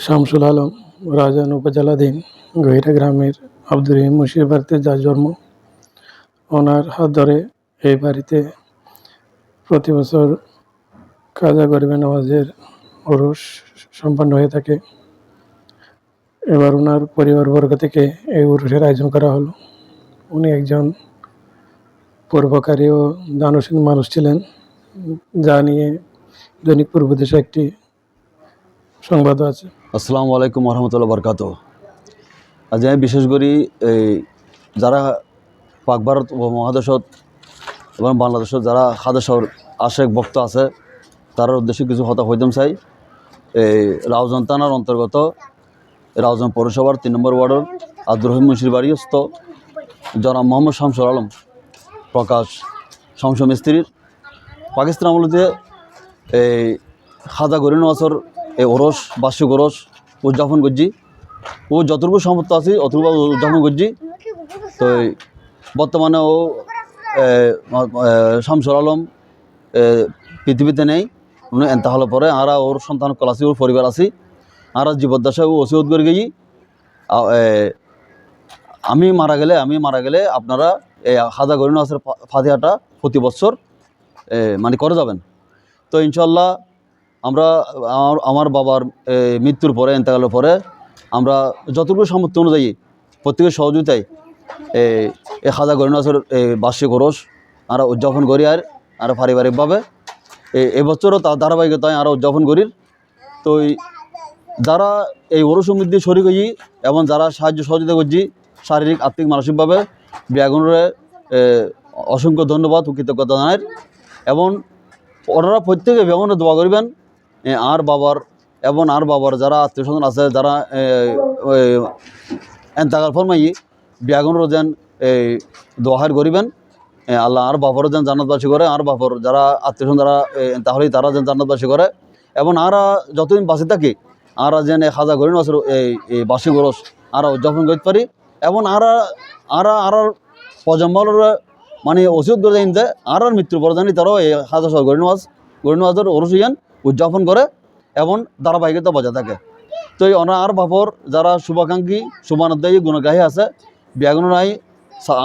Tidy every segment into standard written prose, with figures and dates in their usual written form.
শামসুল আলম রাজধানী উপজেলাধীন গহিরা গ্রামের আব্দুর রহিম মুন্সির বাড়িতে যার জন্ম, ওনার হাত ধরে এই বাড়িতে প্রতি বছর কাজা গরিবে নওয়াজের ওরস সম্পন্ন হয়ে থাকে। এবার ওনার পরিবারবর্গ থেকে এই ওরসের আয়োজন করা হলো। উনি একজন পরোপকারী ও দানশীল মানুষ ছিলেন, যা নিয়ে দৈনিক পূর্বদেশে একটি সংবাদ আছে। আসসালামু আলাইকুম রহমতুল্লাহ বরকাত। আজ আমি বিশেষ করি এই যারা পাক ভারত মহাদেশত এবং বাংলাদেশত যারা হাদেশর আশেক ভক্ত আছে তার উদ্দেশ্যে কিছু কথা হইতাম চাই। এই রাউজান থানার অন্তর্গত রাউজান পৌরসভার 3 নম্বর ওয়ার্ডের আব্দুর রহিম মুন্সির বাড়িস্থ জনাব মোহাম্মদ শামসুল আলম প্রকাশ শামসু মিস্ত্রির পাকিস্তান আমলতে এই খাজা গরিব নওয়াজের এই ওরস বার্ষিক ওরস উদযাপন করছি। ও যতটুকু সামর্থ্য আছে অতটুকু উদযাপন করছি। তো বর্তমানে ও শামসুল আলম পৃথিবীতে নেই, উনি এন্তেকাল পরে আরা ওর সন্তান কল আছি, ওর পরিবার আছি, আরা জীবদ্দশায় ও ওসিয়ত করে গেছি আমি মারা গেলে আপনারা এই খাজা গরিব নওয়াজের ফাতিহাটা প্রতি বছর মানে করে যাবেন। তো ইনশাল্লাহ আমরা আমার বাবার মৃত্যুর পরে এন্তেকালের পরে আমরা যতটুকু সামর্থ্য অনুযায়ী প্রত্যেকের সহযোগিতায় এই খাজা গরিব নওয়াজের বার্ষিক ওরস আমরা উদযাপন করি। আর পারিবারিকভাবে এবছরও তার ধারাবাহিকতায় আমরা উদযাপন করি। তো যারা এই ওরস সমৃদ্ধি শরীর হই এবং যারা সাহায্য সহযোগিতা করছি শারীরিক আর্থিক মানসিকভাবে ব্যাগুণরে অসংখ্য ধন্যবাদ ও কৃতজ্ঞতা জানাই। এবং ওনারা প্রত্যেকে ব্যাগুণে দোয়া করবেন আর বাবার যারা আত্মীয় স্বজন আছে যারা এন্তেকাল ফরমাই ব্যাগুণের যেন দোয়াহার করিবেন আল্লাহ আর বাবারও যেন জান্নাতবাসী করে, আর বাবার যারা আত্মীয় স্বজন যারা তাহলে তারা যেন জান্নাতবাসী করে। এবং আরা যতদিন বাঁচে থাকি আরা যেন খাজা গরিব নওয়াজের এই বার্ষিক ওরস আরা উদযাপন করতে পারি। এবং আর প্রজন্মর মানে ওসিয়ত করে দেন যে আর মৃত্যুর পরে জানি তারাও এই খাজা গরিব নওয়াজের ওরস ইয়ান উদযাপন করে এবং ধারাবাহিকতা বজায় থাকে। তো এই আর বাপর যারা শুভাকাঙ্ক্ষী শুভানুদ্দায়ী গুণগাহী আছে ব্যাগুনাই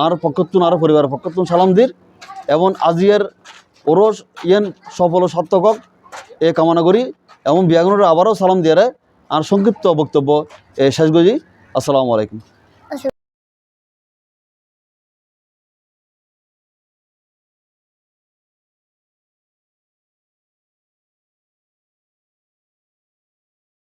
আর পক্ষতুন আর পরিবারের পক্ষতুন সালাম দির এবং আজিয়ের ওরস ইয়ান সফল সার্থক এ কামনা করি এবং ব্যাগুনের আবারও সালাম দিয়ে আর সংক্ষিপ্ত বক্তব্য শেষ করি। আসসালামু আলাইকুম।